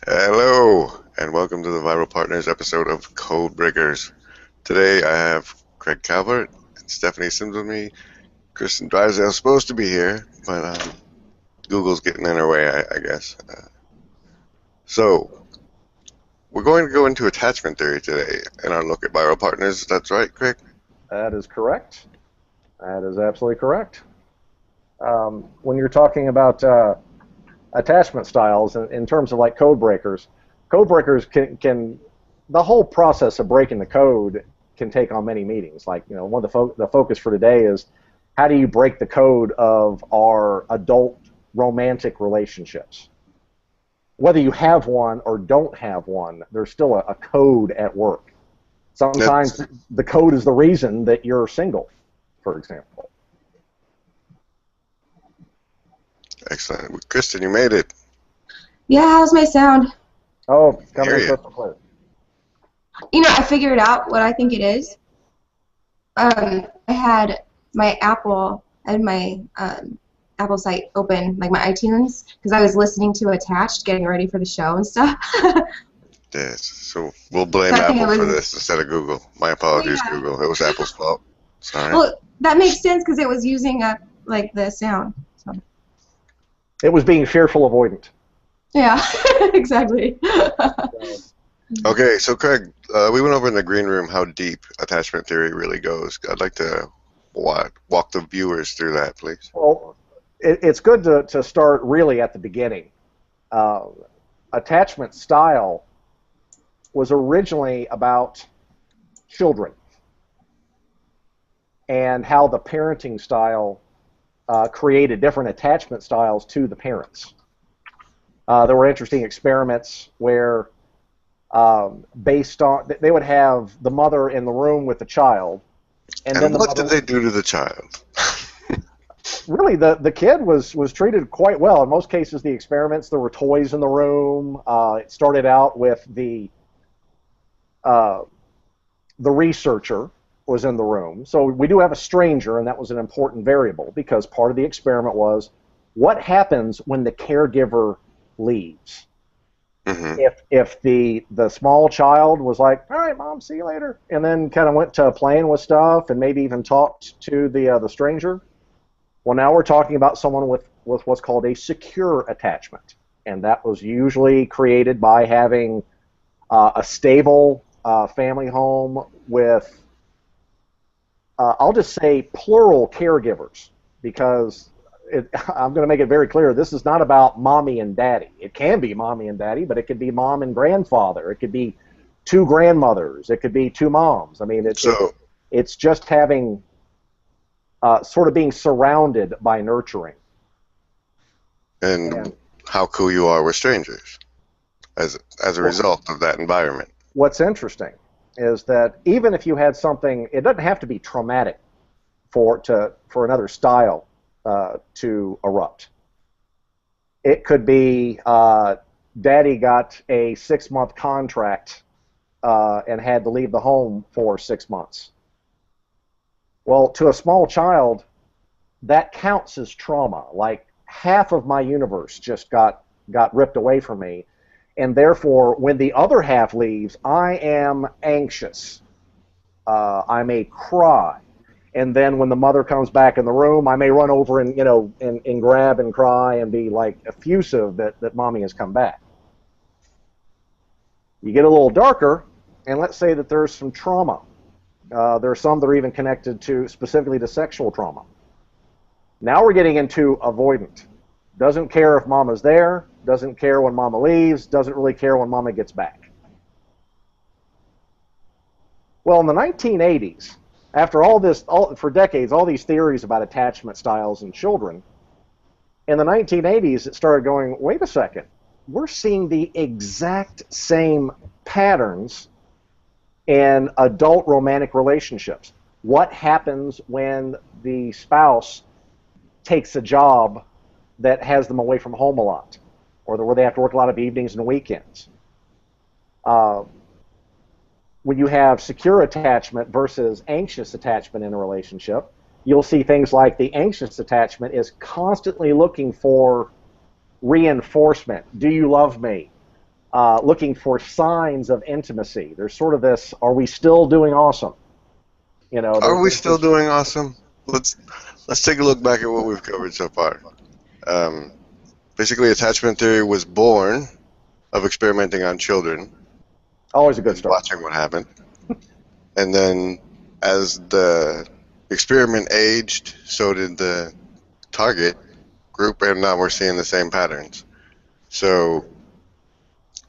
Hello, and welcome to the Viral Partners episode of Codebreakers. Today I have Craig Calvert and Stephanie Sims with me. Kristin Drysdale is supposed to be here, but Google's getting in her way, I guess. So, we're going to go into attachment theory today in our look at viral partners. That's right, Craig? That is correct. That is absolutely correct. When you're talking about attachment styles in terms of like code breakers can the whole process of breaking the code can take on many meanings. Like, you know, one of the focus for today is how do you break the code of our adult romantic relationships? Whether you have one or don't have one, there's still a code at work. Sometimes That's the code is the reason that you're single, for example. excellent. Kristin, you made it. Yeah, how's my sound? Oh, coming Hear in you. crystal clear. I figured out what I think it is. I had my Apple site open, like my iTunes, because I was listening to Attached, getting ready for the show and stuff. Yes, so we'll blame So I think Apple it for was- this instead of Google. My apologies, Yeah. Google. It was Apple's fault. Sorry. Well, that makes sense because it was using up like the sound. So. It was being fearful avoidant. Yeah, exactly. Okay, so Craig, we went over in the green room how deep attachment theory really goes. I'd like to walk the viewers through that, please. Well, it's good to start really at the beginning. Attachment style was originally about children and how the parenting style created different attachment styles to the parents. There were interesting experiments where based on they would have the mother in the room with the child, and then And the what mother did they do to the child? really the kid was treated quite well. In most cases, the experiments, there were toys in the room. It started out with the researcher was in the room. So we do have a stranger, and that was an important variable because part of the experiment was what happens when the caregiver leaves. Hmm. If the small child was like, all right, mom, see you later, and then kind of went to playing with stuff and maybe even talked to the stranger. Well, now we're talking about someone with what's called a secure attachment, and that was usually created by having a stable family home with, I'll just say, plural caregivers, because I'm going to make it very clear, this is not about mommy and daddy. It can be mommy and daddy, but it could be mom and grandfather. It could be two grandmothers. It could be two moms. I mean, So, it's just having sort of being surrounded by nurturing. and And how cool you are with strangers as a result of that environment. what's interesting is that even if you had something, it doesn't have to be traumatic for another style to erupt. It could be daddy got a 6-month contract and had to leave the home for 6 months. Well, to a small child, that counts as trauma. Like half of my universe just got ripped away from me, and therefore, when the other half leaves, I am anxious. I may cry, and then when the mother comes back in the room, I may run over and and grab and cry and be like effusive that mommy has come back. You get a little darker, and let's say that there's some trauma. There are some that are even connected to specifically to sexual trauma. Now we're getting into avoidant. Doesn't care if mama's there, doesn't care when mama leaves, doesn't really care when mama gets back. Well, in the 1980s, after for decades, all these theories about attachment styles in children, in the 1980s it started going, wait a second, we're seeing the exact same patterns in adult romantic relationships. What happens when the spouse takes a job that has them away from home a lot, or where they have to work a lot of evenings and weekends? When you have secure attachment versus anxious attachment in a relationship, you'll see things like the anxious attachment is constantly looking for reinforcement. Do you love me? looking for signs of intimacy. There's sort of this, are we still doing awesome? You know, Are we still this, doing awesome? Let's take a look back at what we've covered so far. Um, Basically, attachment theory was born of experimenting on children always a good and start. watching what happened. And then as the experiment aged, so did the target group, and now we're seeing the same patterns. So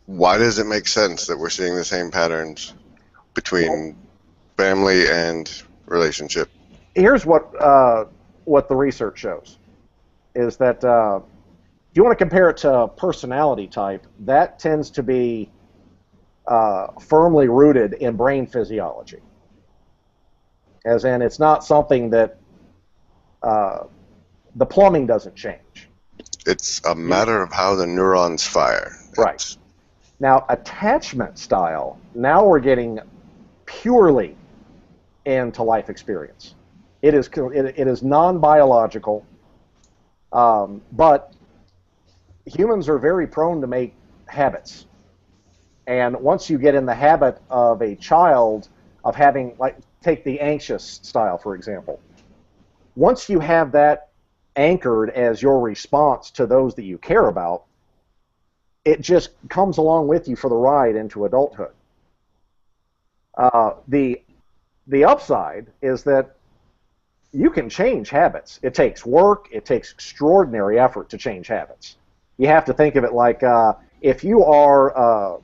why does it make sense that we're seeing the same patterns between family and relationship? Here's what the research shows is that if you want to compare it to personality type, that tends to be firmly rooted in brain physiology. As in, it's not something that the plumbing doesn't change. It's a matter of how the neurons fire. Right. Now, attachment style, now we're getting purely into life experience. It is non-biological, but humans are very prone to make habits. And once you get in the habit of a child of having, like, take the anxious style, for example. Once you have that anchored as your response to those that you care about, it just comes along with you for the ride into adulthood. The upside is that you can change habits. It takes work. It takes extraordinary effort to change habits. You have to think of it like if you are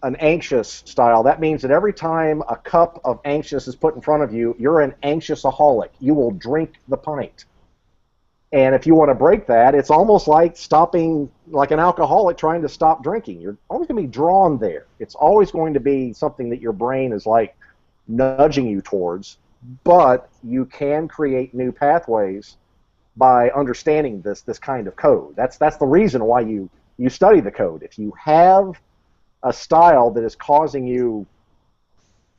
an anxious style, that means that every time a cup of anxious is put in front of you, you're an anxiousaholic. You will drink the pint. And if you want to break that, it's almost like stopping, like an alcoholic trying to stop drinking. You're always going to be drawn there. It's always going to be something that your brain is like nudging you towards, but you can create new pathways by understanding this kind of code. That's the reason why you study the code. If you have a style that is causing you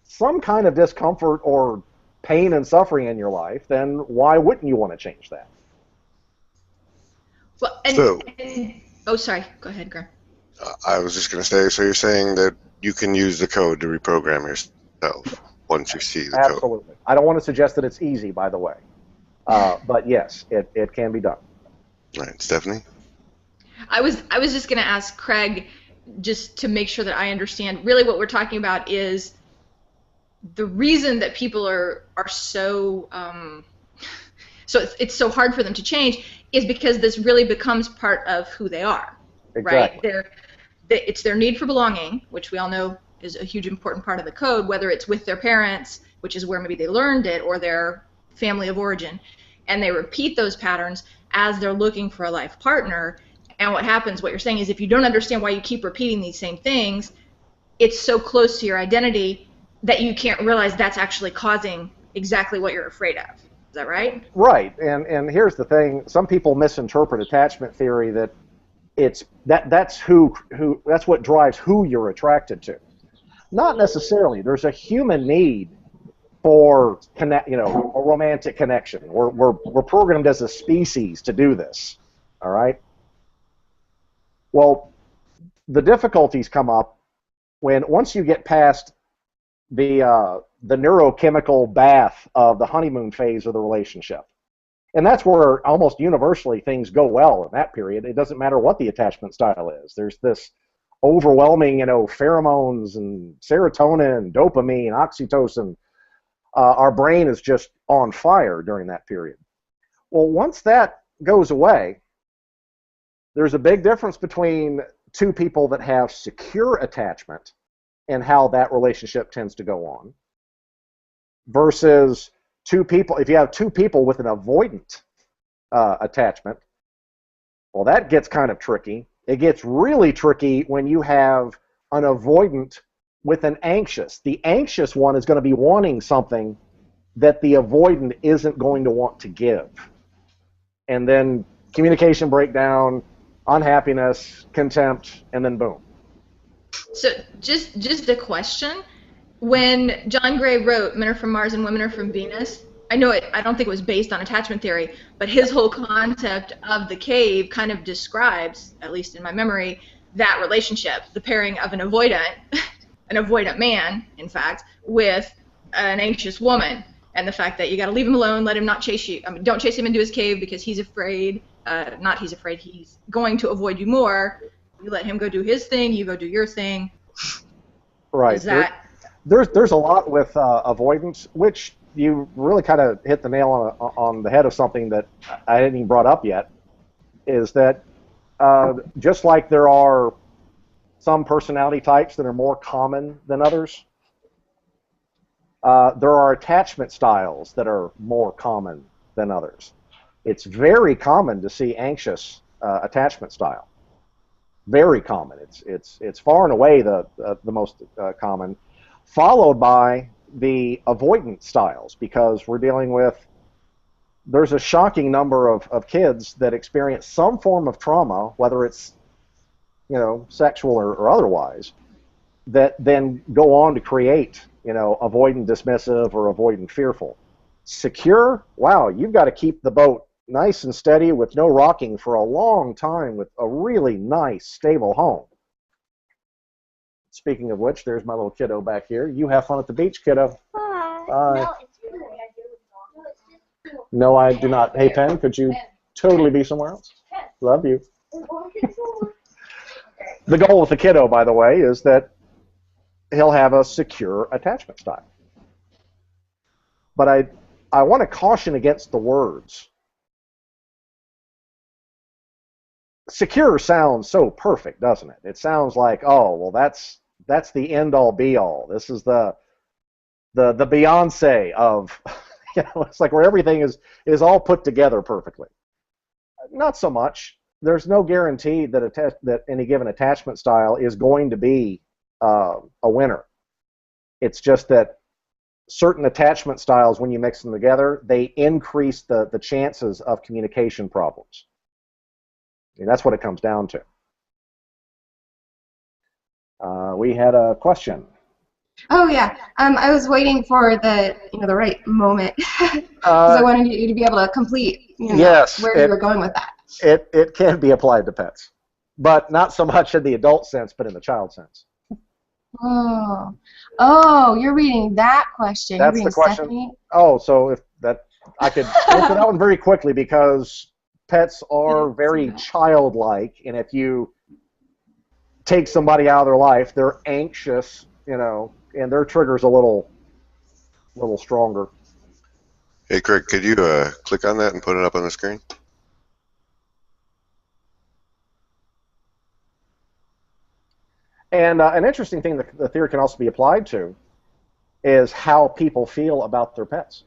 some kind of discomfort or pain and suffering in your life, then why wouldn't you want to change that? Well, oh, sorry. Go ahead, Grim. I was just going to say, so you're saying that you can use the code to reprogram yourself once you see the code? Absolutely. I don't want to suggest that it's easy, by the way. But yes, it can be done. All right, Stephanie? I was just going to ask Craig, just to make sure that I understand, really what we're talking about is the reason that people are so so it's so hard for them to change is because this really becomes part of who they are. Exactly. Right? It's their need for belonging, which we all know is a huge important part of the code, whether it's with their parents, which is where maybe they learned it, or their family of origin, and they repeat those patterns as they're looking for a life partner. And what happens, what you're saying is, if you don't understand why you keep repeating these same things, it's so close to your identity that you can't realize that's actually causing exactly what you're afraid of. Is that right? Right. And here's the thing: some people misinterpret attachment theory that that's what drives who you're attracted to. Not necessarily. There's a human need for a romantic connection. We're programmed as a species to do this. All right. Well, the difficulties come up once you get past the neurochemical bath of the honeymoon phase of the relationship. And that's where almost universally things go well in that period. It doesn't matter what the attachment style is. There's this overwhelming, pheromones and serotonin, dopamine, oxytocin. Our brain is just on fire during that period. Well, once that goes away, there's a big difference between two people that have secure attachment and how that relationship tends to go on versus two people. If you have two people with an avoidant attachment, well, that gets kind of tricky. It gets really tricky when you have an avoidant with an anxious. The anxious one is going to be wanting something that the avoidant isn't going to want to give. And then communication breakdown, unhappiness, contempt, and then boom. So just a question. When John Gray wrote Men Are From Mars and Women Are From Venus, I don't think it was based on attachment theory, but his whole concept of the cave kind of describes, at least in my memory, that relationship, the pairing of an avoidant man, in fact, with an anxious woman, and the fact that you got to leave him alone, let him not chase you. I mean, don't chase him into his cave because he's afraid. Not he's afraid, he's going to avoid you more. You let him go do his thing, you go do your thing. Right. Is that... There's a lot with avoidance, which you really kind of hit the nail on the head of something that I hadn't even brought up yet, is that just like there are some personality types that are more common than others, there are attachment styles that are more common than others. It's very common to see anxious attachment style. Very common. It's far and away the most common, followed by the avoidant styles, because we're dealing with, there's a shocking number of kids that experience some form of trauma, whether it's, sexual or otherwise, that then go on to create, avoidant dismissive or avoidant fearful. Secure, wow, you've got to keep the boat nice and steady with no rocking for a long time with a really nice, stable home. Speaking of which, there's my little kiddo back here. You have fun at the beach, kiddo. Hi. No, I do not. Hey, Penn, could you totally be somewhere else? Love you. The goal with the kiddo, by the way, is that he'll have a secure attachment style. But I want to caution against the words. Secure sounds so perfect, doesn't it? It sounds like, oh, well, that's the end-all, be-all. This is the Beyonce of, it's like where everything is all put together perfectly. Not so much. There's no guarantee that any given attachment style is going to be a winner. It's just that certain attachment styles, when you mix them together, they increase the chances of communication problems. And that's what it comes down to. We had a question. Oh yeah, I was waiting for the right moment because I wanted you to be able to complete yes, where you were going with that. It can be applied to pets, but not so much in the adult sense, but in the child sense. Oh, you're reading that question. That's you're the question. Stephanie? Oh, so if that I could answer that one very quickly, because pets are very childlike, and if you take somebody out of their life, they're anxious, and their trigger's a little stronger. Hey, Craig, could you click on that and put it up on the screen? And an interesting thing that the theory can also be applied to is how people feel about their pets.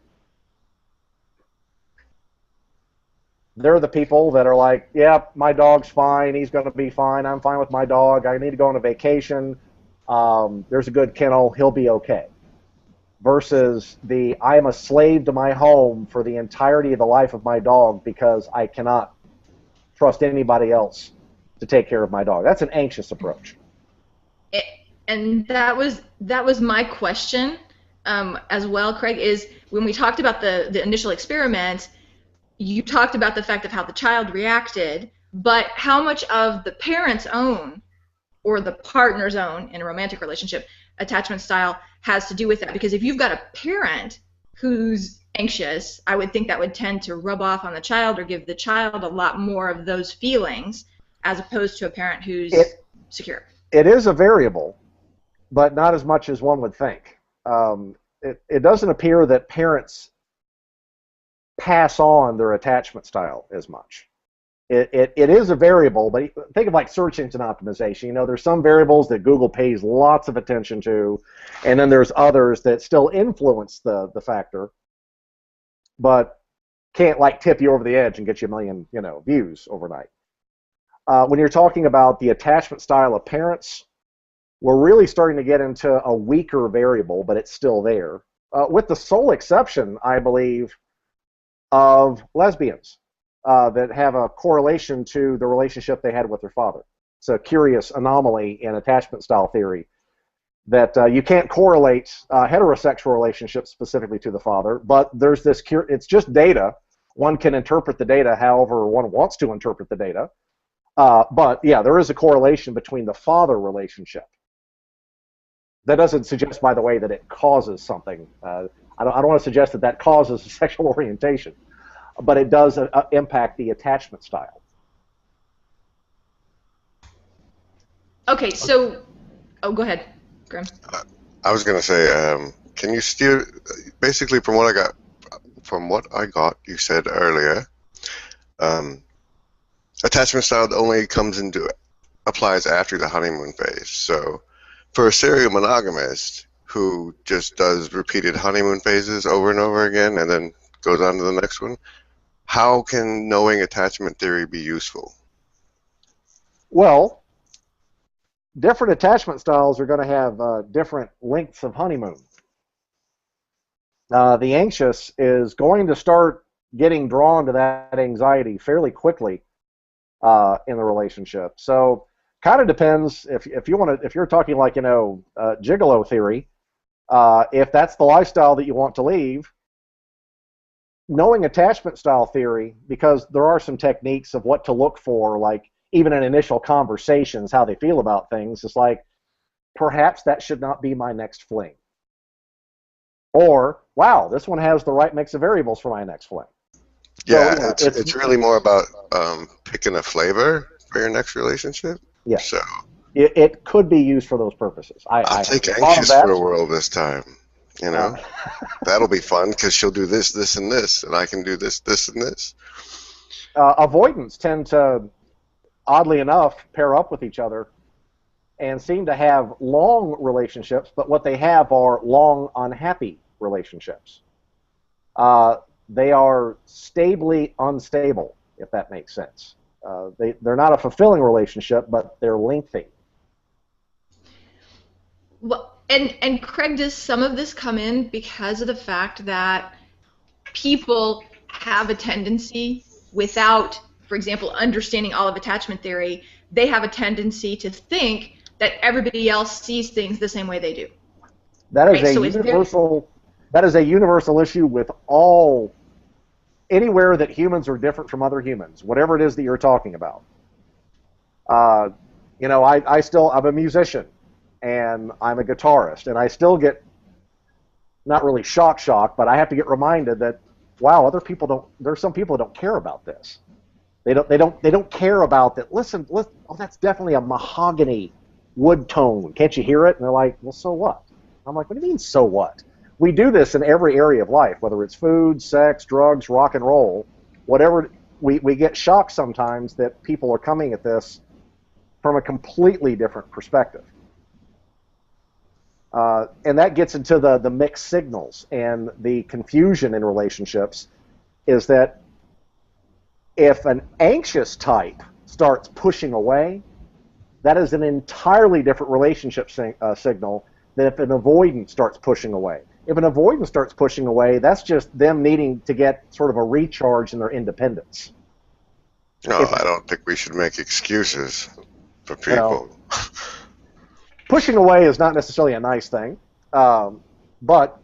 They're the people that are like, yeah, my dog's fine, he's going to be fine, I'm fine with my dog, I need to go on a vacation, there's a good kennel, he'll be okay. Versus the, I am a slave to my home for the entirety of the life of my dog because I cannot trust anybody else to take care of my dog. That's an anxious approach. And that was my question as well, Craig, is when we talked about the initial experiment, you talked about the fact of how the child reacted, but how much of the parent's own or the partner's own in a romantic relationship attachment style has to do with that? Because if you've got a parent who's anxious, I would think that would tend to rub off on the child or give the child a lot more of those feelings as opposed to a parent who's secure. It is a variable, but not as much as one would think. It doesn't appear that parents pass on their attachment style as much. It is a variable, but think of like search engine optimization. There's some variables that Google pays lots of attention to, and then there's others that still influence the factor, but can't like tip you over the edge and get you a million views overnight. When you're talking about the attachment style of parents, we're really starting to get into a weaker variable, but it's still there, with the sole exception, I believe, of lesbians that have a correlation to the relationship they had with their father. It's a curious anomaly in attachment style theory that you can't correlate heterosexual relationships specifically to the father, but there's this it's just data. One can interpret the data however one wants to interpret the data. But yeah, there is a correlation between the father relationship. That doesn't suggest, by the way, that it causes something. I don't want to suggest that causes a sexual orientation, but it does impact the attachment style. Okay, so, oh, go ahead, Grim. I was gonna say, can you steer? Basically, from what I got, you said earlier, attachment style only applies after the honeymoon phase. So, for a serial monogamist who just does repeated honeymoon phases over and over again, and then goes on to the next one, how can knowing attachment theory be useful? Well, different attachment styles are going to have different lengths of honeymoon. The anxious is going to start getting drawn to that anxiety fairly quickly in the relationship. So, kind of depends if you're talking like gigolo theory. If that's the lifestyle that you want to leave, knowing attachment style theory, because there are some techniques of what to look for, like even in initial conversations, how they feel about things. It's like, perhaps that should not be my next fling. Or, wow, this one has the right mix of variables for my next fling. Yeah, so, it's really more about picking a flavor for your next relationship. Yeah. So it could be used for those purposes. I'll take anxious for a whirl this time. That'll be fun because she'll do this, this, and this, and I can do this, this, and this. Avoidants tend to, oddly enough, pair up with each other and seem to have long relationships, but what they have are long, unhappy relationships. They are stably unstable, if that makes sense. They're not a fulfilling relationship, but they're lengthy. Well, and Craig, does some of this come in because of the fact that people have a tendency, without, for example, understanding all of attachment theory, they have a tendency to think that everybody else sees things the same way they do. That is a universal issue with anywhere that humans are different from other humans, whatever it is that you're talking about. I'm a musician, and I'm a guitarist, and I still get, not really shock, but I have to get reminded that, wow, there's some people that don't care about this. They don't care about that. Listen, oh, that's definitely a mahogany wood tone. Can't you hear it? And they're like, well, so what? I'm like, what do you mean, so what? We do this in every area of life, whether it's food, sex, drugs, rock and roll, whatever. We get shocked sometimes that people are coming at this from a completely different perspective. And that gets into the mixed signals, and the confusion in relationships is that if an anxious type starts pushing away, that is an entirely different relationship signal than if an avoidant starts pushing away. If an avoidant starts pushing away, that's just them needing to get sort of a recharge in their independence. No, I don't think we should make excuses for people. Pushing away is not necessarily a nice thing, but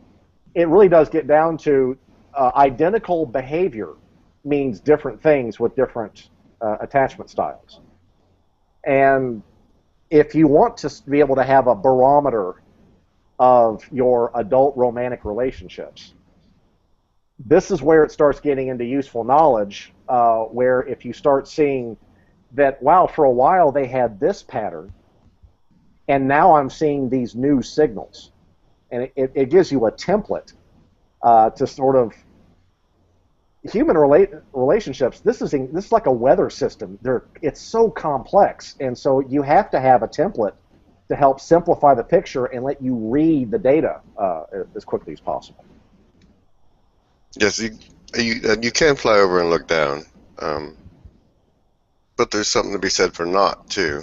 it really does get down to identical behavior means different things with different attachment styles. And if you want to be able to have a barometer of your adult romantic relationships, this is where it starts getting into useful knowledge, where if you start seeing that, wow, for a while they had this pattern, and now I'm seeing these new signals. And it gives you a template to sort of human relationships. This is like a weather system. It's so complex, and so you have to have a template to help simplify the picture and let you read the data as quickly as possible. Yes, you can fly over and look down, but there's something to be said for not too.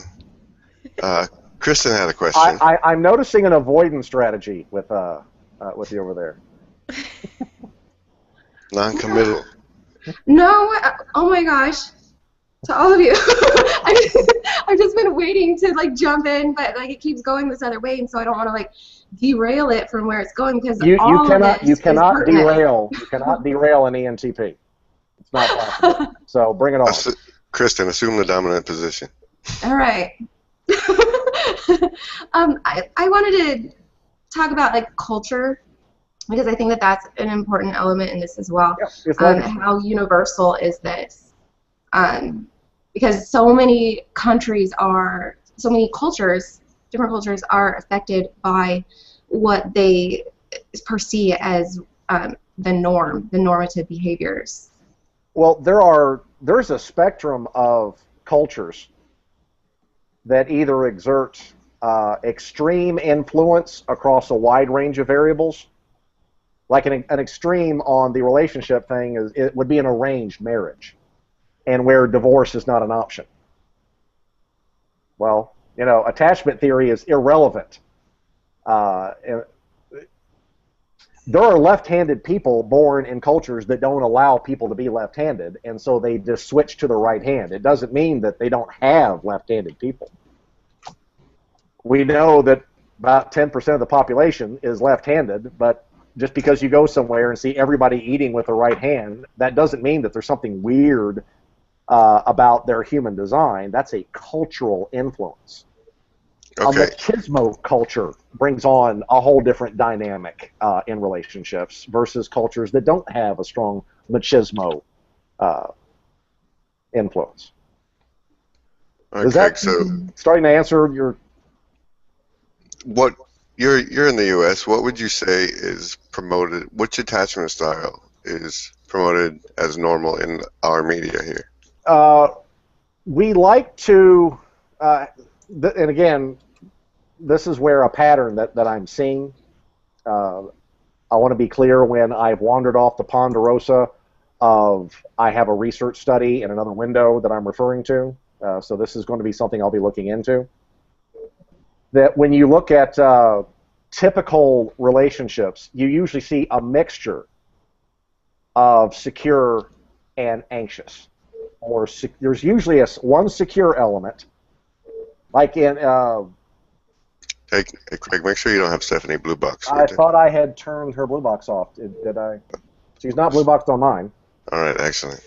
Kristin had a question. I'm noticing an avoidance strategy with you over there. Non-committal. No, oh my gosh. To all of you. I've just been waiting to jump in, but it keeps going this other way, and so I don't want to derail it from where it's going, because you cannot derail an ENTP. It's not possible. So bring it on. Kristin, assume the dominant position. All right. I wanted to talk about like culture because I think that that's an important element in this as well. Yeah, How universal is this? Because so many cultures, different cultures are affected by what they perceive as the norm, the normative behaviors. Well, there's a spectrum of cultures that either exert extreme influence across a wide range of variables. Like an extreme on the relationship thing it would be an arranged marriage, and where divorce is not an option. Well, attachment theory is irrelevant. There are left-handed people born in cultures that don't allow people to be left-handed, and so they just switch to the right hand. It doesn't mean that they don't have left-handed people. We know that about 10% of the population is left-handed, but just because you go somewhere and see everybody eating with the right hand, that doesn't mean that there's something weird about their human design. That's a cultural influence. Okay. A machismo culture brings on a whole different dynamic in relationships versus cultures that don't have a strong machismo influence. Okay, Is that so starting to answer your... what you're in the U.S. What would you say is promoted? Which attachment style is promoted as normal in our media here? We like to, and again, this is where a pattern that I'm seeing. I want to be clear when I've wandered off the ponderosa of I have a research study in another window that I'm referring to. So this is going to be something I'll be looking into. That when you look at typical relationships, you usually see a mixture of secure and anxious. Or there's usually one secure element, like in... Hey, Craig, make sure you don't have Stephanie blue box. I thought I had turned her blue box off. Did I? She's not blue boxed on mine. All right, excellent.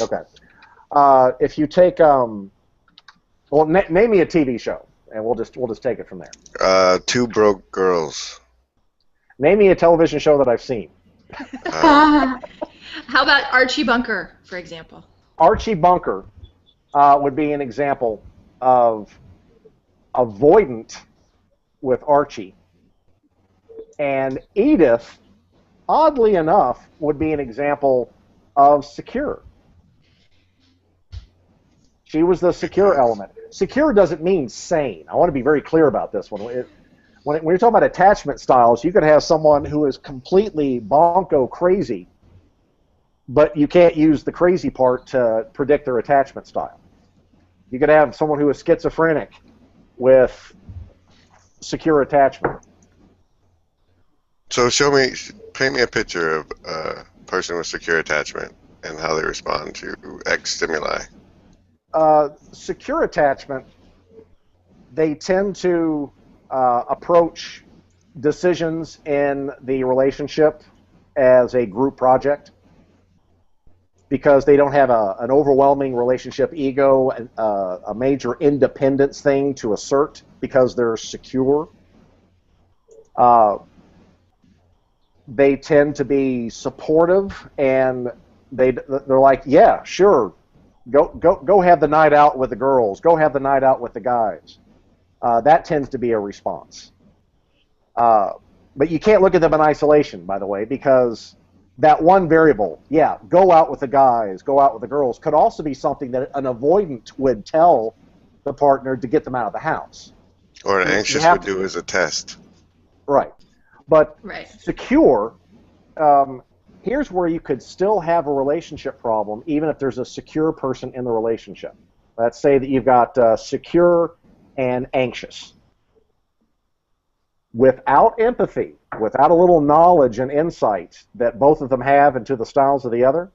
Okay. If you take... well, name me a TV show. And we'll just take it from there. Two Broke Girls. Name me a television show that I've seen. How about Archie Bunker, for example? Archie Bunker would be an example of avoidant with Archie. And Edith, oddly enough, would be an example of secure. She was the secure element. Secure doesn't mean sane. I want to be very clear about this one. When you're talking about attachment styles, you could have someone who is completely bonko crazy, but you can't use the crazy part to predict their attachment style. You could have someone who is schizophrenic with secure attachment. So paint me a picture of a person with secure attachment and how they respond to X stimuli. Secure attachment, they tend to approach decisions in the relationship as a group project because they don't have an overwhelming relationship ego, a major independence thing to assert because they're secure. They tend to be supportive, and they're like, yeah, sure. Go have the night out with the girls. Go have the night out with the guys. That tends to be a response. But you can't look at them in isolation, by the way, because that one variable, yeah, go out with the guys, go out with the girls, could also be something that an avoidant would tell the partner to get them out of the house. Or an anxious would do as a test. Right. But right. Secure... here's where you could still have a relationship problem even if there's a secure person in the relationship. Let's say that you've got secure and anxious. Without empathy, without a little knowledge and insight that both of them have into the styles of the other,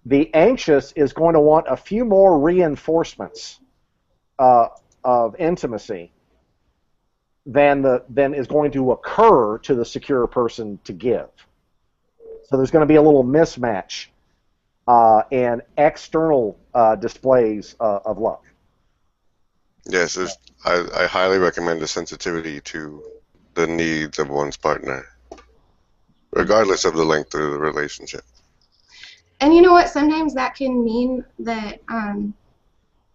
the anxious is going to want a few more reinforcements of intimacy than is going to occur to the secure person to give. So there's going to be a little mismatch and external displays of love. Yes, I highly recommend the sensitivity to the needs of one's partner, regardless of the length of the relationship. And you know what? Sometimes that can mean that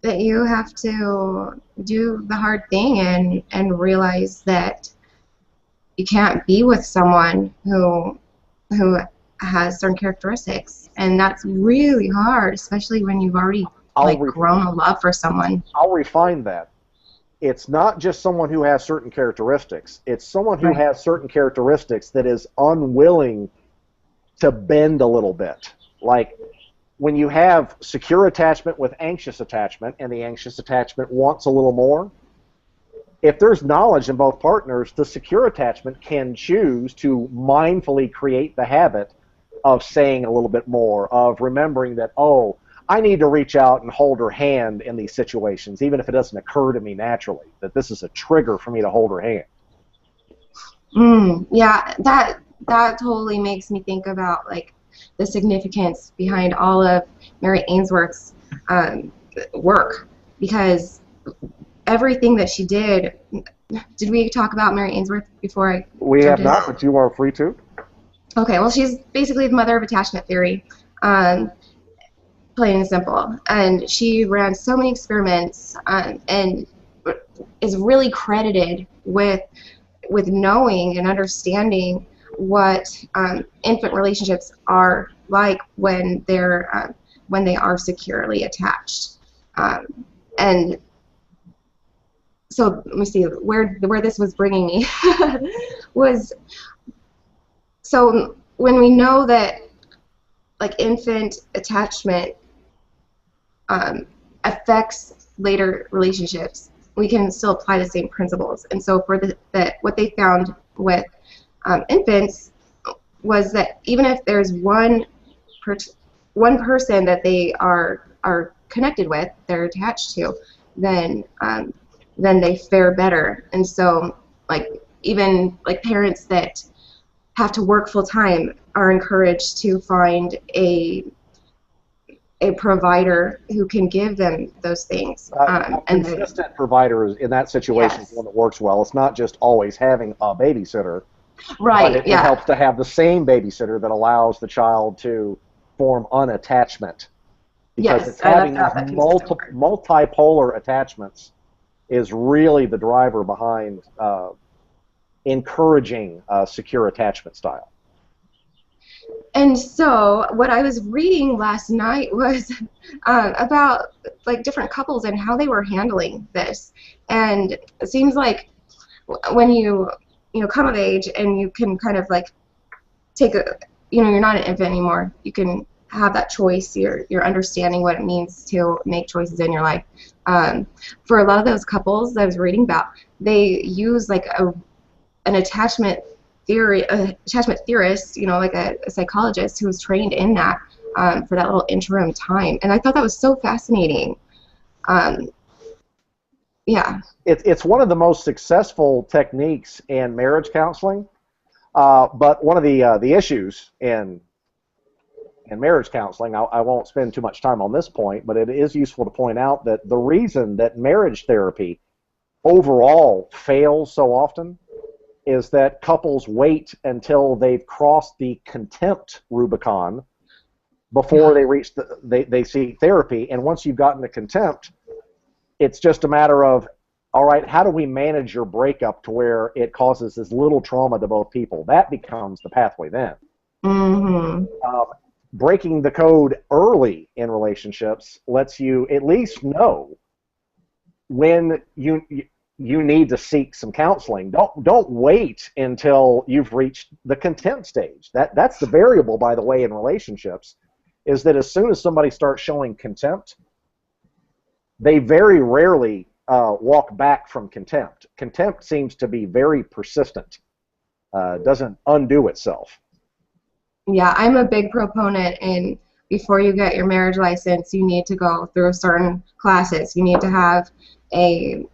that you have to do the hard thing and realize that you can't be with someone who has certain characteristics, and that's really hard, especially when you've already grown a love for someone. I'll refine that. It's not just someone who has certain characteristics. It's someone who has certain characteristics that is unwilling to bend a little bit. Like when you have secure attachment with anxious attachment, and the anxious attachment wants a little more, if there's knowledge in both partners, the secure attachment can choose to mindfully create the habit of saying a little bit more, of remembering that, oh, I need to reach out and hold her hand in these situations, even if it doesn't occur to me naturally, that this is a trigger for me to hold her hand. Yeah, that totally makes me think about like the significance behind all of Mary Ainsworth's work, because everything that she did. Did we talk about Mary Ainsworth before We have not, but you are free to. Okay, well, she's basically the mother of attachment theory, plain and simple. And she ran so many experiments and is really credited with knowing and understanding what infant relationships are like when they are securely attached. And so let me see where this was bringing me was, so when we know that like infant attachment affects later relationships, we can still apply the same principles. And so for what they found with infants was that even if there's one person that they are connected with, they're attached to, then they fare better. And so like even like parents that have to work full time are encouraged to find a provider who can give them those things. A consistent provider in that situation is one that works well. It's not just always having a babysitter. Right. But it helps to have the same babysitter that allows the child to form unattachment. Because it's having these multipolar attachments is really the driver behind encouraging a secure attachment style. And so what I was reading last night was about like different couples and how they were handling this. And it seems like when you come of age and you can kind of like take you're not an infant anymore. You can have that choice. You're understanding what it means to make choices in your life. For a lot of those couples that I was reading about, they use like an attachment theorist, like a psychologist who was trained in that for that little interim time. And I thought that was so fascinating. It's one of the most successful techniques in marriage counseling, but one of the issues in marriage counseling, I won't spend too much time on this point, but it is useful to point out that the reason that marriage therapy overall fails so often is that couples wait until they've crossed the contempt Rubicon before they reach they seek therapy. And once you've gotten to contempt, it's just a matter of, all right, how do we manage your breakup to where it causes as little trauma to both people? That becomes the pathway then. Breaking the code early in relationships lets you at least know when you need to seek some counseling. Don't wait until you've reached the contempt stage. That's the variable, by the way, in relationships, is that as soon as somebody starts showing contempt, they very rarely walk back from contempt. Contempt seems to be very persistent. Doesn't undo itself. Yeah, I'm a big proponent in before you get your marriage license, you need to go through certain classes. You need to have an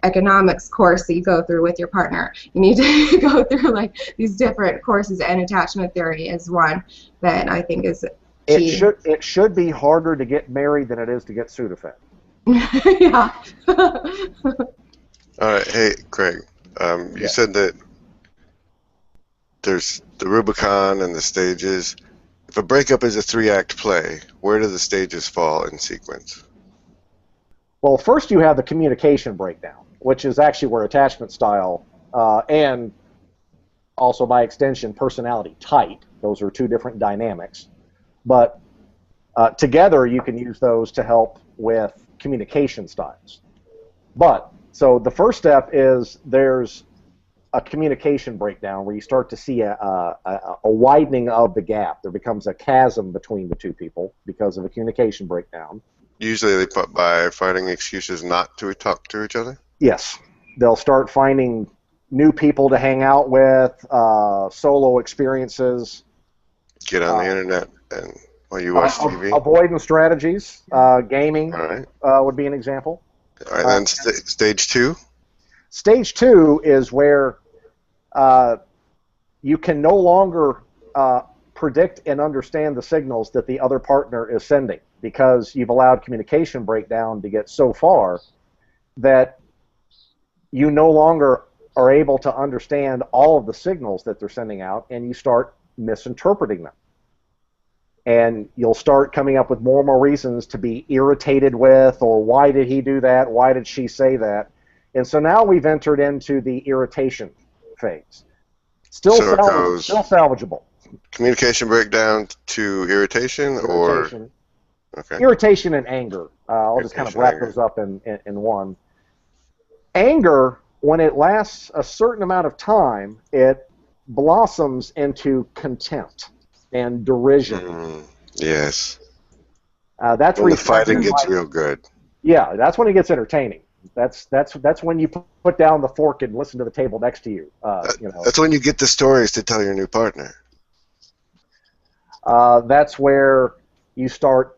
economics course that you go through with your partner. You need to go through like these different courses, and attachment theory is one that I think is It should be harder to get married than it is to get Sudafed. Yeah. All right, hey Craig, you said that there's the Rubicon and the stages. If a breakup is a 3-act play, where do the stages fall in sequence? Well, first you have the communication breakdown, which is actually where attachment style and also by extension personality type, those are two different dynamics. But together you can use those to help with communication styles. So the first step is there's a communication breakdown where you start to see a widening of the gap. There becomes a chasm between the two people because of a communication breakdown. Usually they put by finding excuses not to talk to each other? Yes. They'll start finding new people to hang out with, solo experiences. Get on the internet and while you watch TV? Avoidance strategies. Gaming would be an example. All right, then stage 2? Stage 2 is where you can no longer predict and understand the signals that the other partner is sending because you've allowed communication breakdown to get so far that you no longer are able to understand all of the signals that they're sending out, and you start misinterpreting them. And you'll start coming up with more and more reasons to be irritated with, or why did he do that? Why did she say that? And so now we've entered into the irritation phase. Still salvageable. Communication breakdown to irritation, or irritation and anger. I'll just kind of wrap those up in one. Anger, when it lasts a certain amount of time, it blossoms into contempt and derision. Yes. That's when the fighting gets real good. Yeah, that's when it gets entertaining. That's when you put down the fork and listen to the table next to you. That's when you get the stories to tell your new partner. That's where you start,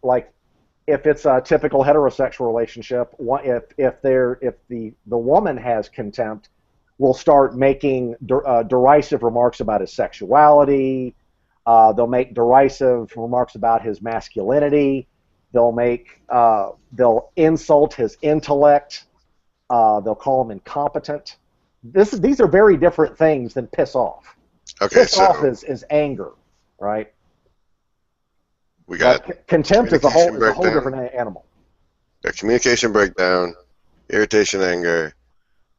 like, if it's a typical heterosexual relationship, if the woman has contempt, will start making derisive remarks about his sexuality. They'll make derisive remarks about his masculinity. They'll insult his intellect. They'll call him incompetent. These are very different things than piss off. Okay, piss off is anger, right? We got contempt is a whole different animal. Got communication breakdown, irritation, anger,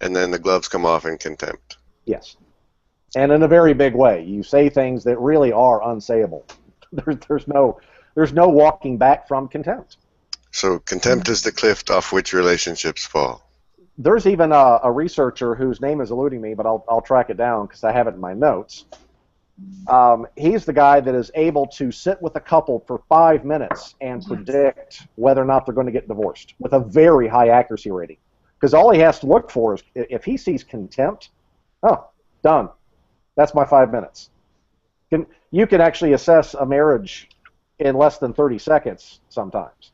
and then the gloves come off in contempt. Yes, and in a very big way. You say things that really are unsayable. There's no walking back from contempt. So contempt is the cliff off which relationships fall. There's even a researcher whose name is eluding me, but I'll track it down because I have it in my notes. He's the guy that is able to sit with a couple for 5 minutes and predict whether or not they're going to get divorced with a very high accuracy rating. Because all he has to look for is if he sees contempt, done. That's my 5 minutes. You can actually assess a marriage in less than 30 seconds sometimes,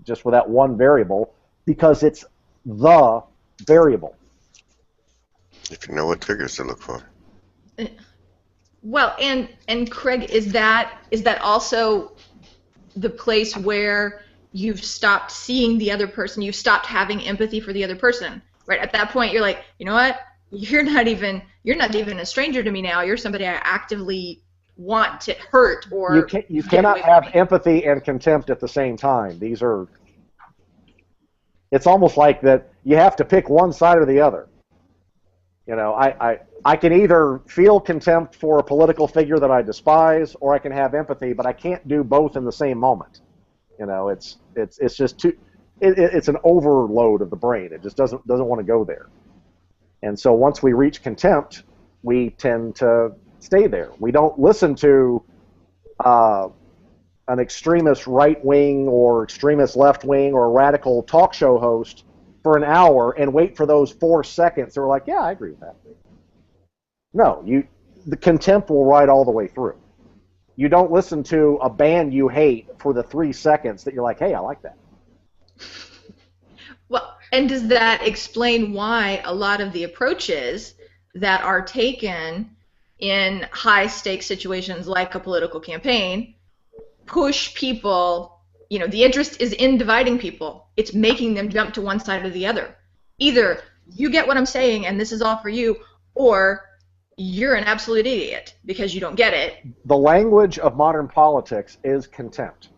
just with that one variable, because it's the variable. If you know what triggers to look for. Well, and Craig, is that also the place where you've stopped seeing the other person, you've stopped having empathy for the other person, right? At that point, you're like, you know what? You're not even a stranger to me now. You're somebody I actively want to hurt or. You cannot have empathy and contempt at the same time. It's almost like that you have to pick one side or the other. I can either feel contempt for a political figure that I despise, or I can have empathy, but I can't do both in the same moment. It's just too. It's an overload of the brain. It just doesn't want to go there. And so once we reach contempt, we tend to stay there. We don't listen to an extremist right wing or extremist left wing or radical talk show host for an hour and wait for those 4 seconds. They're like, yeah, I agree with that. No, the contempt will ride all the way through. You don't listen to a band you hate for the 3 seconds that you're like, hey, I like that. Well, and does that explain why a lot of the approaches that are taken in high-stakes situations like a political campaign push people, the interest is in dividing people. It's making them jump to one side or the other. Either you get what I'm saying and this is all for you, or you're an absolute idiot because you don't get it. The language of modern politics is contempt.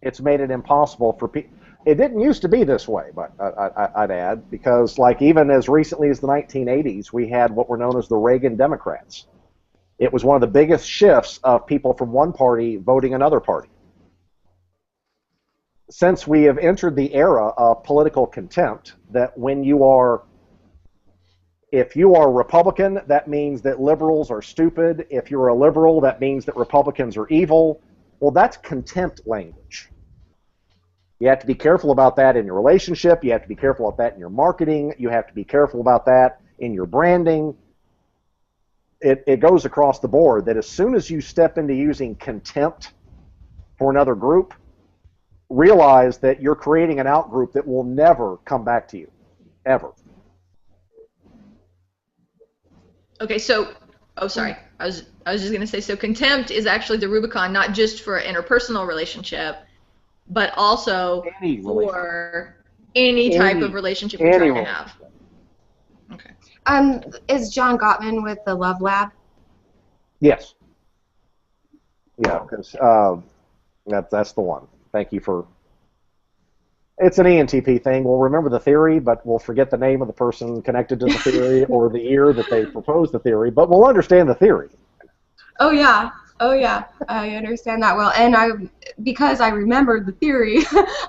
It's made it impossible for people. It didn't used to be this way, but I'd add, because like even as recently as the 1980s, we had what were known as the Reagan Democrats. It was one of the biggest shifts of people from one party voting another party. Since we have entered the era of political contempt, that when you are, if you are Republican, that means that liberals are stupid. If you're a liberal, that means that Republicans are evil. Well, that's contempt language. You have to be careful about that in your relationship. You have to be careful about that in your marketing. You have to be careful about that in your branding. It goes across the board that as soon as you step into using contempt for another group, realize that you're creating an outgroup that will never come back to you, ever. Okay, so, sorry. I was just going to say, so contempt is actually the Rubicon, not just for an interpersonal relationship, but also for any type of relationship you're trying to have. Okay. Is John Gottman with the Love Lab? Yes. Yeah, because that's the one. Thank you for. It's an ENTP thing. We'll remember the theory, but we'll forget the name of the person connected to the theory or the year that they proposed the theory, but we'll understand the theory. Oh yeah, I understand that well, and because I remembered the theory,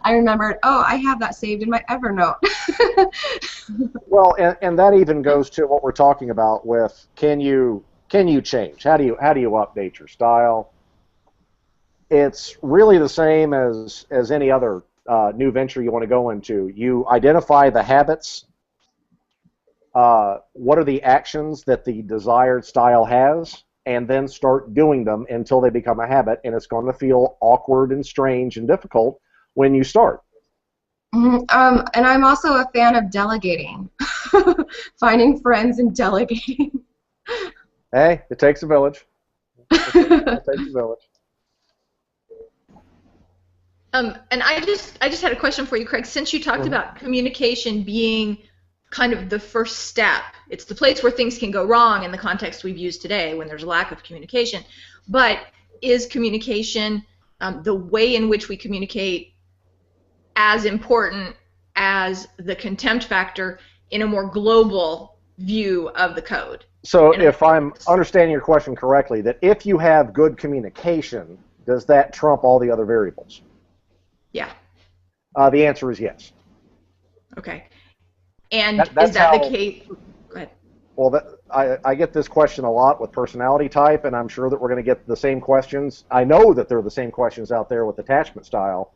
I remembered. Oh, I have that saved in my Evernote. Well, and that even goes to what we're talking about with can you change? How do you update your style? It's really the same as any other new venture you want to go into. You identify the habits. What are the actions that the desired style has? And then start doing them until they become a habit, and it's going to feel awkward and strange and difficult when you start. Mm-hmm. And I'm also a fan of delegating, finding friends and delegating. Hey, it takes a village. It takes a village. And I just had a question for you, Craig. Since you talked about communication being kind of the first step, it's the place where things can go wrong in the context we've used today when there's a lack of communication. But is communication, the way in which we communicate, as important as the contempt factor in a more global view of the code? So if I'm understanding your question correctly, that if you have good communication, does that trump all the other variables? Yeah. The answer is yes. Okay. And is that the case? Go ahead. Well, I get this question a lot with personality type, and I'm sure that we're going to get the same questions. I know that there are the same questions out there with attachment style.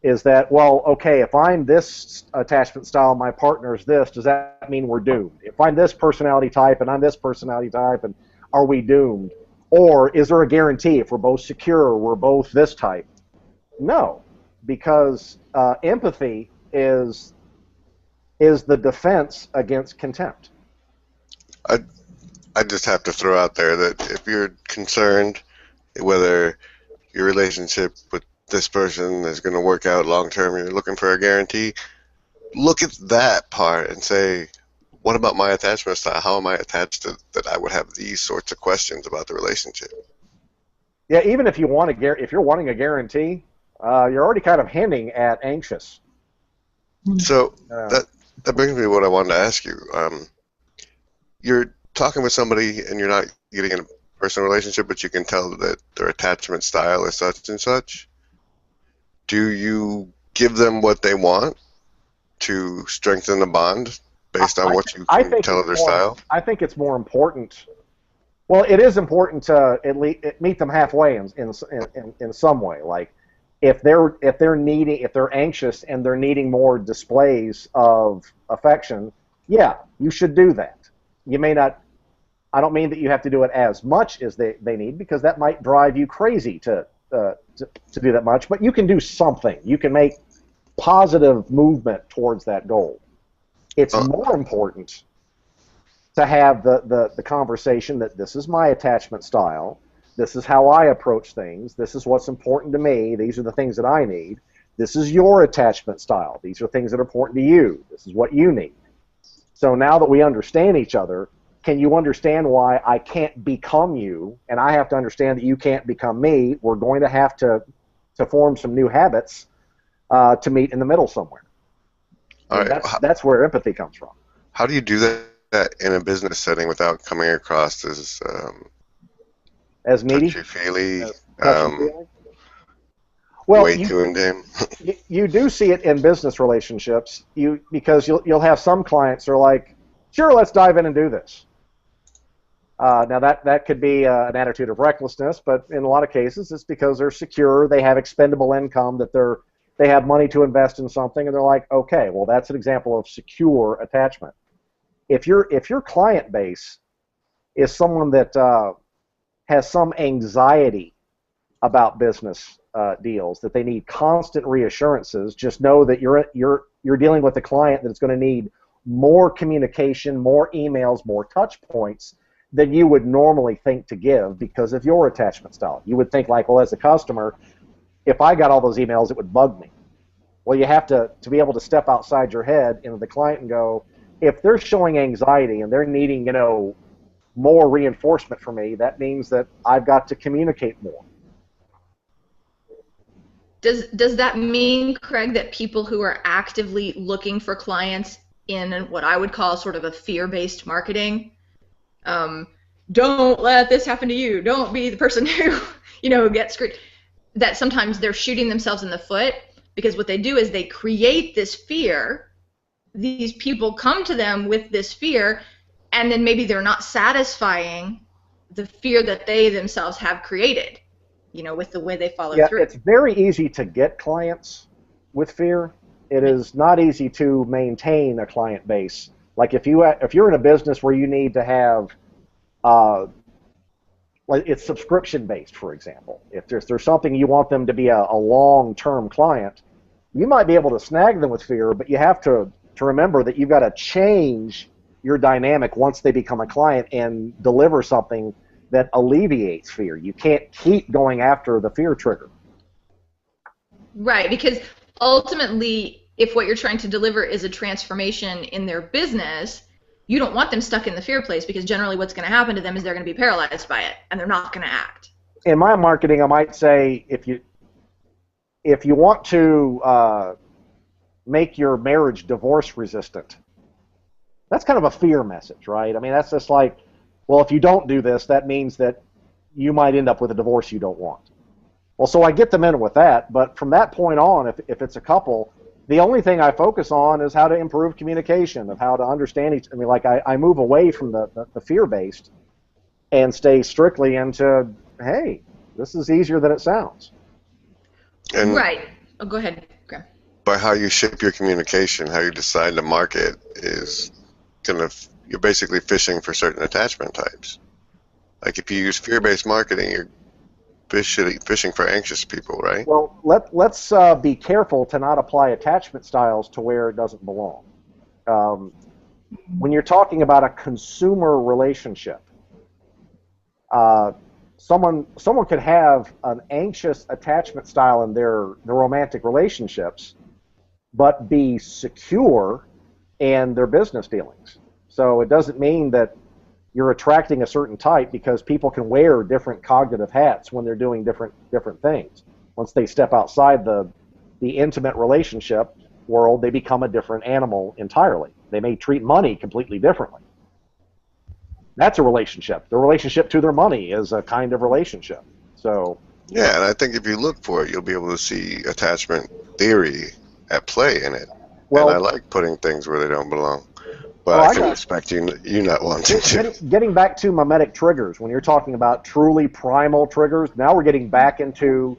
Is that, well, okay, if I'm this attachment style, my partner's this, does that mean we're doomed? If I'm this personality type and I'm this personality type, and are we doomed? Or is there a guarantee if we're both secure, we're both this type? No, because empathy is the defense against contempt. I just have to throw out there that if you're concerned whether your relationship with this person is going to work out long term, you're looking for a guarantee, look at that part and say, what about my attachment style? How am I attached to that I would have these sorts of questions about the relationship? Yeah, even if you want if you're wanting a guarantee, you're already kind of hinting at anxious. So that brings me to what I wanted to ask you. You're talking with somebody and you're not getting in a personal relationship, but you can tell that their attachment style is such and such. Do you give them what they want to strengthen the bond based on what you can tell of their style? I think it's more important. Well, it is important to at least meet them halfway in some way. Like if they're anxious and they're needing more displays of affection, yeah, you should do that. You may not. I don't mean that you have to do it as much as they need, because that might drive you crazy to do that much. But you can do something. You can make positive movement towards that goal. It's more important to have the conversation that this is my attachment style. This is how I approach things. This is what's important to me. These are the things that I need. This is your attachment style. These are things that are important to you. This is what you need. So now that we understand each other, can you understand why I can't become you, and I have to understand that you can't become me? We're going to have to form some new habits to meet in the middle somewhere. All And right. that's where empathy comes from. How do you do that in a business setting without coming across As needy, touchy-feely, touchy-feely. Well, way too in game? you do see it in business relationships. Because you'll have some clients who are like, sure, let's dive in and do this. Now that could be an attitude of recklessness, but in a lot of cases it's because they're secure, they have expendable income, that they have money to invest in something, and they're like, okay, well, that's an example of secure attachment. If your client base is someone that has some anxiety about business deals, that they need constant reassurances, just know that you're dealing with a client that's going to need more communication, more emails, more touch points than you would normally think to give because of your attachment style. You would think like, well, as a customer, if I got all those emails, it would bug me. Well, you have to be able to step outside your head into the client and go, if they're showing anxiety and they're needing, more reinforcement from me, that means that I've got to communicate more. Does that mean, Craig, that people who are actively looking for clients in what I would call sort of a fear-based marketing, don't let this happen to you, don't be the person who, gets screwed, that sometimes they're shooting themselves in the foot, because what they do is they create this fear, these people come to them with this fear, and then maybe they're not satisfying the fear that they themselves have created, with the way they follow through. Yeah, it's very easy to get clients with fear. It is not easy to maintain a client base. Like if you're in a business where you need to have, it's subscription based, for example. If there's something you want them to be a long-term client, you might be able to snag them with fear, but you have to remember that you've got to change your dynamic once they become a client and deliver something that alleviates fear. You can't keep going after the fear trigger. Right, because ultimately, if what you're trying to deliver is a transformation in their business, you don't want them stuck in the fear place, because generally what's going to happen to them is they're going to be paralyzed by it, and they're not going to act. In my marketing, I might say if you want to make your marriage divorce resistant, that's kind of a fear message, right? I mean, that's just like, well, if you don't do this, that means that you might end up with a divorce you don't want. Well, so I get them in with that, but from that point on, if it's a couple, the only thing I focus on is how to improve communication, of how to understand each. I mean, like I move away from the fear-based and stay strictly into, hey, this is easier than it sounds. And right. Oh, go ahead, Graham. by how you shape your communication, how you decide to market is you're basically fishing for certain attachment types. Like if you use fear-based marketing, you're fishing for anxious people, right? Well, let's be careful to not apply attachment styles to where it doesn't belong. When you're talking about a consumer relationship, someone could have an anxious attachment style in their romantic relationships, but be secure in their business dealings. So it doesn't mean that you're attracting a certain type, because people can wear different cognitive hats when they're doing different things. Once they step outside the intimate relationship world, they become a different animal entirely. They may treat money completely differently. That's a relationship. The relationship to their money is a kind of relationship. So yeah, and I think if you look for it, you'll be able to see attachment theory at play in it. Well, and I like putting things where they don't belong. But I can expect you not wanting to. Getting back to mimetic triggers, when you're talking about truly primal triggers, now we're getting back into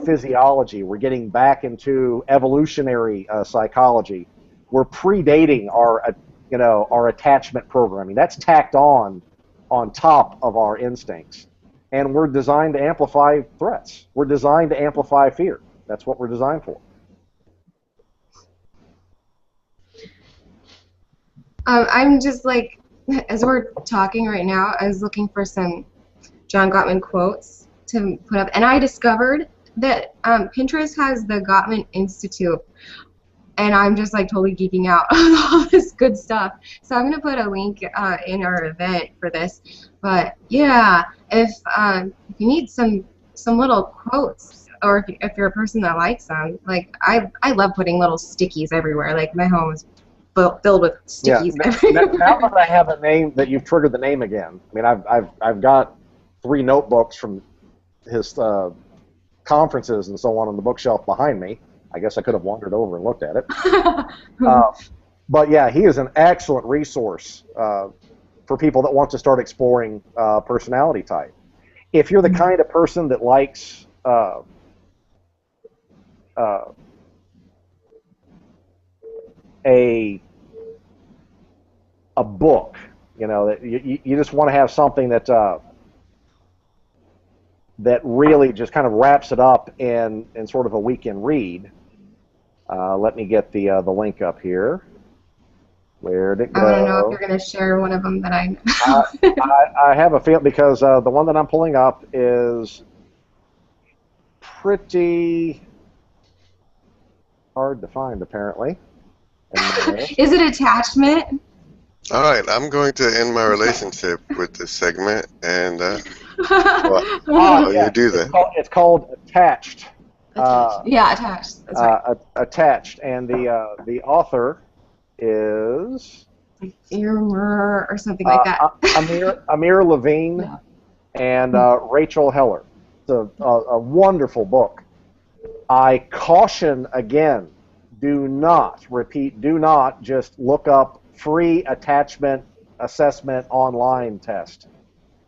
physiology. We're getting back into evolutionary psychology. We're predating our attachment programming. That's tacked on top of our instincts. And we're designed to amplify threats. We're designed to amplify fear. That's what we're designed for. I'm just like, as we're talking right now, I was looking for some John Gottman quotes to put up. And I discovered that Pinterest has the Gottman Institute. And I'm just like totally geeking out on all this good stuff. So I'm gonna put a link in our event for this. But yeah, if you need some little quotes, or if you're a person that likes them, like I love putting little stickies everywhere. Like my home is filled with stickies everywhere. Now that I have a name, that you've triggered the name again. I mean, I've got 3 notebooks from his conferences and so on the bookshelf behind me. I guess I could have wandered over and looked at it. But yeah, he is an excellent resource for people that want to start exploring personality type. If you're the kind of person that likes a book, you know, that you just want to have something that that really just kind of wraps it up in sort of a weekend read. Let me get the link up here. Where'd it go? I want to know if you're going to share one of them that I know. I have a feeling, because the one that I'm pulling up is pretty hard to find, apparently. Is it attachment? All right, I'm going to end my relationship with this segment, and you do that. It's called Attached. Yeah, attached. That's right. Attached, and the author is Irmer or something like that. Amir Levine and Rachel Heller. It's a wonderful book. I caution again: do not just look up free attachment assessment online test.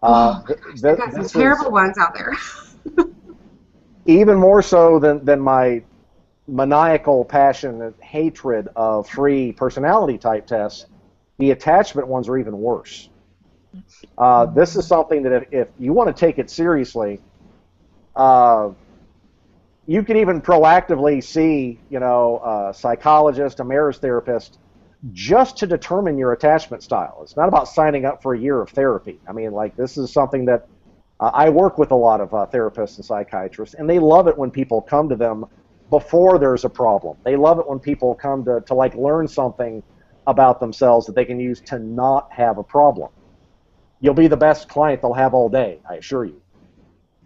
They've got some terrible ones out there. Even more so than my maniacal passion and hatred of free personality type tests, the attachment ones are even worse. This is something that if you want to take it seriously, you can even proactively see, a psychologist, a marriage therapist, just to determine your attachment style. It's not about signing up for a year of therapy. I mean, like, this is something that I work with a lot of therapists and psychiatrists, and they love it when people come to them before there's a problem. They love it when people come to like learn something about themselves that they can use to not have a problem. You'll be the best client they'll have all day, I assure you.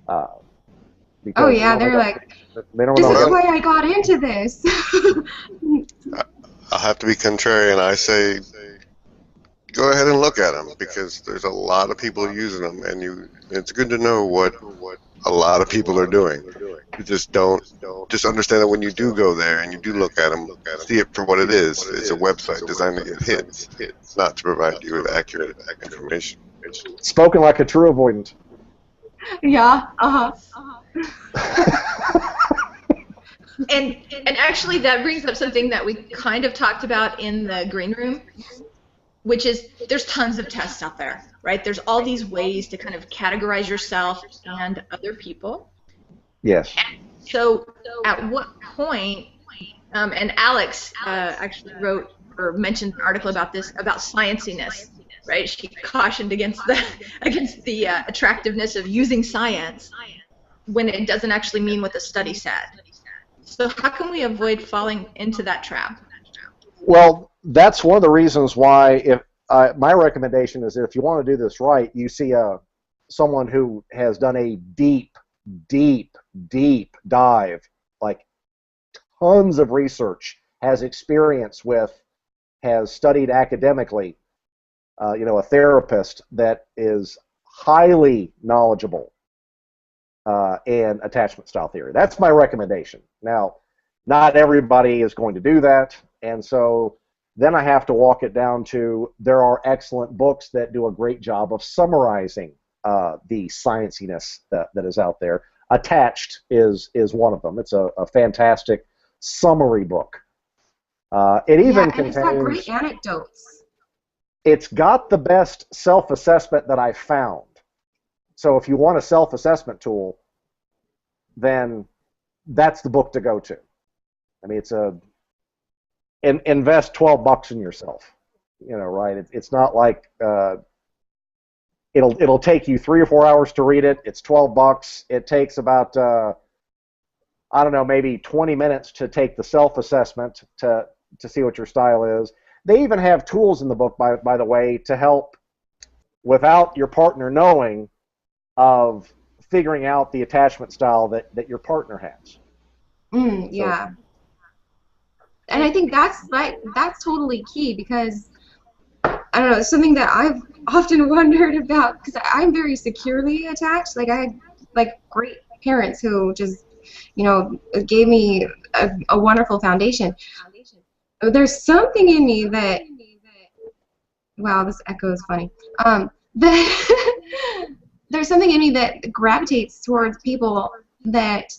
Oh yeah, they're like, this is why I got into this. I'll have to be contrarian. I say, go ahead and look at them, because there's a lot of people using them, and it's good to know what a lot of people are doing. You just just understand that when you do go there and you do look at them, see it for what it is. It's a website designed to get hits, not to provide you with accurate information. Spoken like a true avoidant. Yeah. And actually, that brings up something that we kind of talked about in the green room, which is there's tons of tests out there, right? There's all these ways to kind of categorize yourself and other people. Yes. And so at what point, and Alex actually wrote or mentioned an article about this, about scienciness, right? She cautioned against the attractiveness of using science when it doesn't actually mean what the study said. So how can we avoid falling into that trap? Well, that's one of the reasons why my recommendation is that if you want to do this right, you see someone who has done a deep dive, like tons of research, has experience with, has studied academically, a therapist that is highly knowledgeable in attachment style theory. That's my recommendation. Now, not everybody is going to do that, and so then I have to walk it down to, there are excellent books that do a great job of summarizing the scienciness that is out there. Attached is one of them. It's a fantastic summary book. It even contains, it's got great anecdotes. It's got the best self-assessment that I've found. So if you want a self-assessment tool, then that's the book to go to. I mean, it's invest $12 in yourself. Right? It's not like it'll take you 3 or 4 hours to read it. It's $12. It takes about I don't know, maybe 20 minutes to take the self-assessment to see what your style is. They even have tools in the book, by the way, to help without your partner knowing of figuring out the attachment style that your partner has. Yeah. So, and I think that's totally key, because I don't know, something that I've often wondered about, because I'm very securely attached. Like, I had like great parents who just, you know, gave me a wonderful foundation. There's something in me that, wow, this echo is funny. There's something in me that gravitates towards people that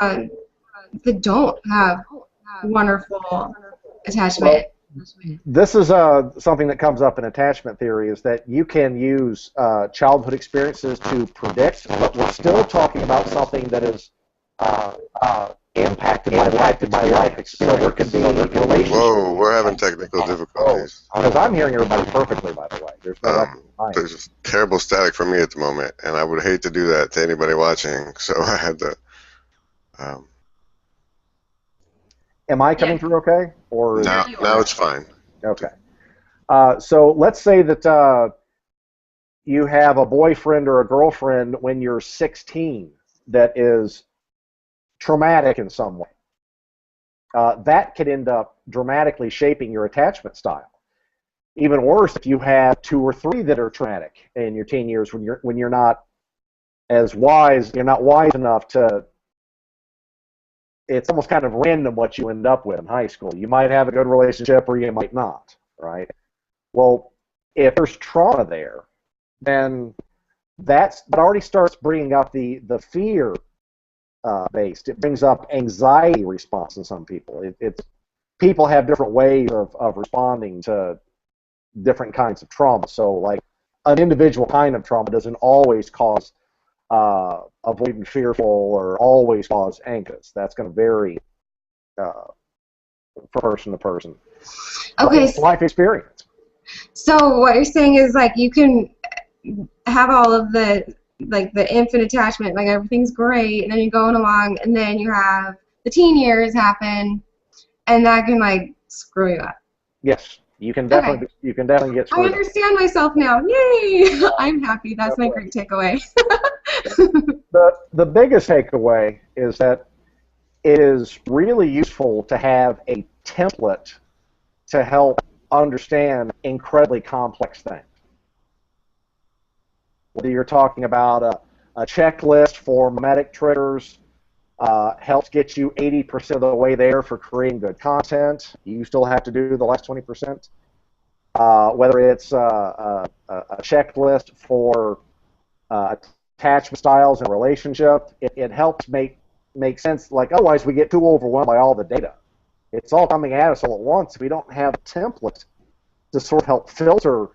that don't have wonderful attachment. Well, this is something that comes up in attachment theory, is that you can use childhood experiences to predict, but we're still talking about something that is impacted by life experience. So there could be a relationship. Whoa, we're having technical difficulties. Because I'm hearing everybody perfectly, by the way. There's terrible static for me at the moment, and I would hate to do that to anybody watching, so I had to... Am I coming through okay? Or now it's fine. Okay. So let's say that you have a boyfriend or a girlfriend when you're 16 that is traumatic in some way. That could end up dramatically shaping your attachment style. Even worse, if you have 2 or 3 that are traumatic in your teen years, when you're not as wise, you're not wise enough to. It's almost kind of random what you end up with in high school. You might have a good relationship, or you might not, right? Well, if there's trauma there, then that already starts bringing up the fear based. It brings up anxiety response in some people. People have different ways of responding to different kinds of trauma. So, like, an individual kind of trauma doesn't always cause avoidant fearful or always cause anxious. That's going to vary from person to person. Okay. It's life experience. So what you're saying is, like, you can have all of the infant attachment, like everything's great, and then you're going along, and then you have the teen years happen, and that can, like, screw you up. Yes, you can definitely get screwed up. I understand myself now. Yay! I'm happy. That's my great takeaway. The biggest takeaway is that it is really useful to have a template to help understand incredibly complex things. Whether you're talking about a checklist for mimetic triggers, helps get you 80% of the way there for creating good content. You still have to do the last 20%. Whether it's a checklist for attachment styles in a relationship, it helps make sense. Like, otherwise we get too overwhelmed by all the data. It's all coming at us all at once. If we don't have a template to sort of help filter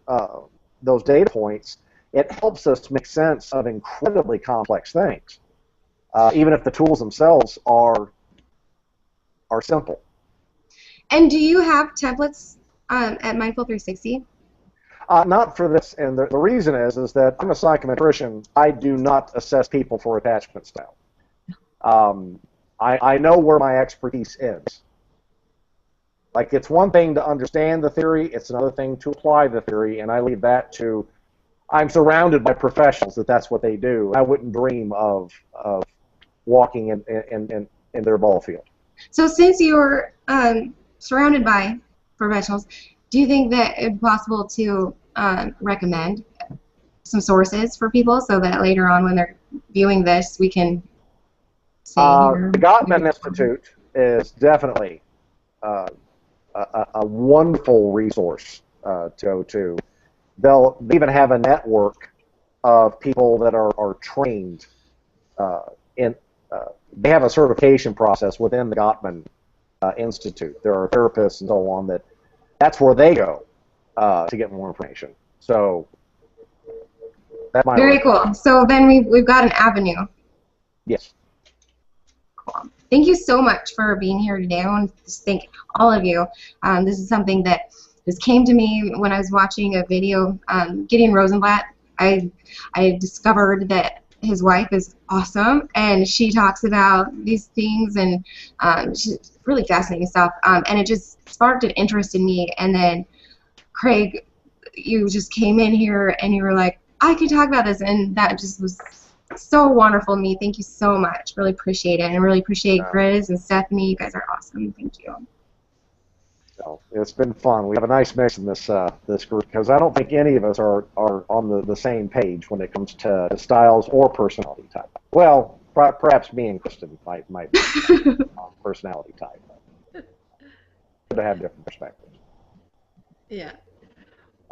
those data points, it helps us make sense of incredibly complex things, even if the tools themselves are simple. And do you have templates at Mindful 360? Not for this, and the reason is that I'm a psychometrician. I do not assess people for attachment style. I know where my expertise is. Like, it's one thing to understand the theory, it's another thing to apply the theory, and I leave that to, I'm surrounded by professionals that's what they do. I wouldn't dream of walking in their ball field. So since you're surrounded by professionals, do you think that it's possible to recommend some sources for people so that later on when they're viewing this, we can say the Gottman Institute is definitely a wonderful resource to go to. They'll even have a network of people that are trained they have a certification process within the Gottman Institute. There are therapists and so on that's where they go to get more information. So that's my very cool. So then we've got an avenue. Yes. Cool. Thank you so much for being here today. I want to thank all of you. This is something that just came to me when I was watching a video. Gideon Rosenblatt I discovered that his wife is awesome, and she talks about these things, and she's really fascinating stuff. And it just sparked an interest in me. And then Craig, you just came in here and you were like, I could talk about this, and that just was so wonderful to me. Thank you so much. Really appreciate it, and really appreciate Grizz and Stephanie. You guys are awesome. Thank you. So it's been fun. We have a nice mix in this this group, because I don't think any of us are on the same page when it comes to styles or personality type. Well, perhaps me and Kristin might be personality type. Good to have different perspectives. Yeah.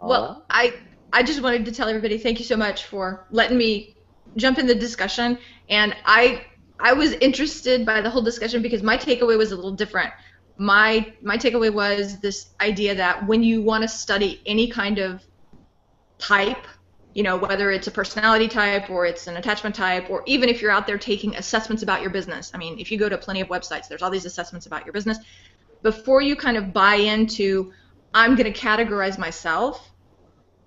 Well, I just wanted to tell everybody thank you so much for letting me jump in the discussion, and I was interested by the whole discussion because my takeaway was a little different. My takeaway was this idea that when you want to study any kind of type, you know, whether it's a personality type or it's an attachment type, or even if you're out there taking assessments about your business. I mean, if you go to plenty of websites, there's all these assessments about your business. Before you kind of buy into, I'm going to categorize myself,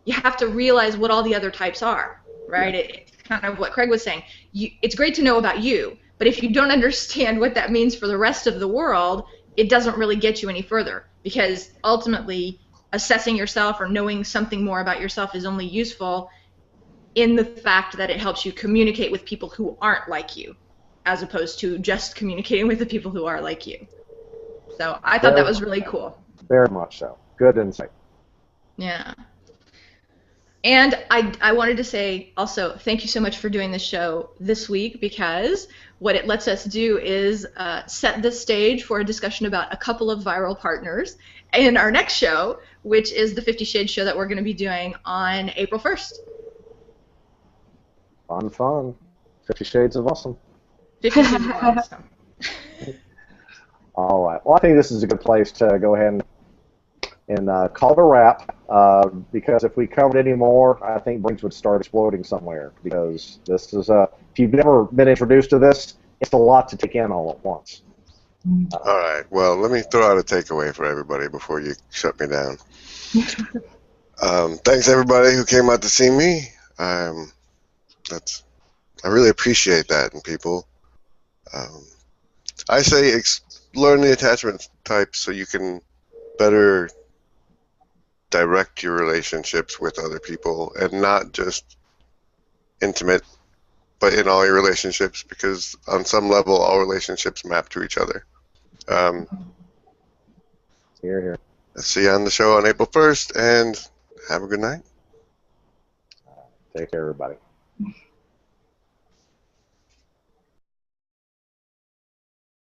you have to realize what all the other types are, right? Yeah. It's kind of what Craig was saying. It's great to know about you, but if you don't understand what that means for the rest of the world, it doesn't really get you any further, because ultimately assessing yourself or knowing something more about yourself is only useful in the fact that it helps you communicate with people who aren't like you, as opposed to just communicating with the people who are like you. So I thought that was really cool. Very much so. Good insight. Yeah. And I wanted to say also thank you so much for doing this show this week, because what it lets us do is set the stage for a discussion about a couple of viral partners in our next show, which is the 50 Shades show that we're going to be doing on April 1st. Fun. 50 Shades of Awesome. 50 Shades of Awesome. All right. Well, I think this is a good place to go ahead and call it a wrap, because if we covered any more, I think brains would start exploding somewhere, because this is if you've never been introduced to this, it's a lot to take in all at once. All right. Well, let me throw out a takeaway for everybody before you shut me down. Thanks everybody who came out to see me. I really appreciate that in people. I say learn the attachment types so you can better direct your relationships with other people, and not just intimate, but in all your relationships, because on some level all relationships map to each other. Here. Let's see you on the show on April 1st, and have a good night. Take care, everybody.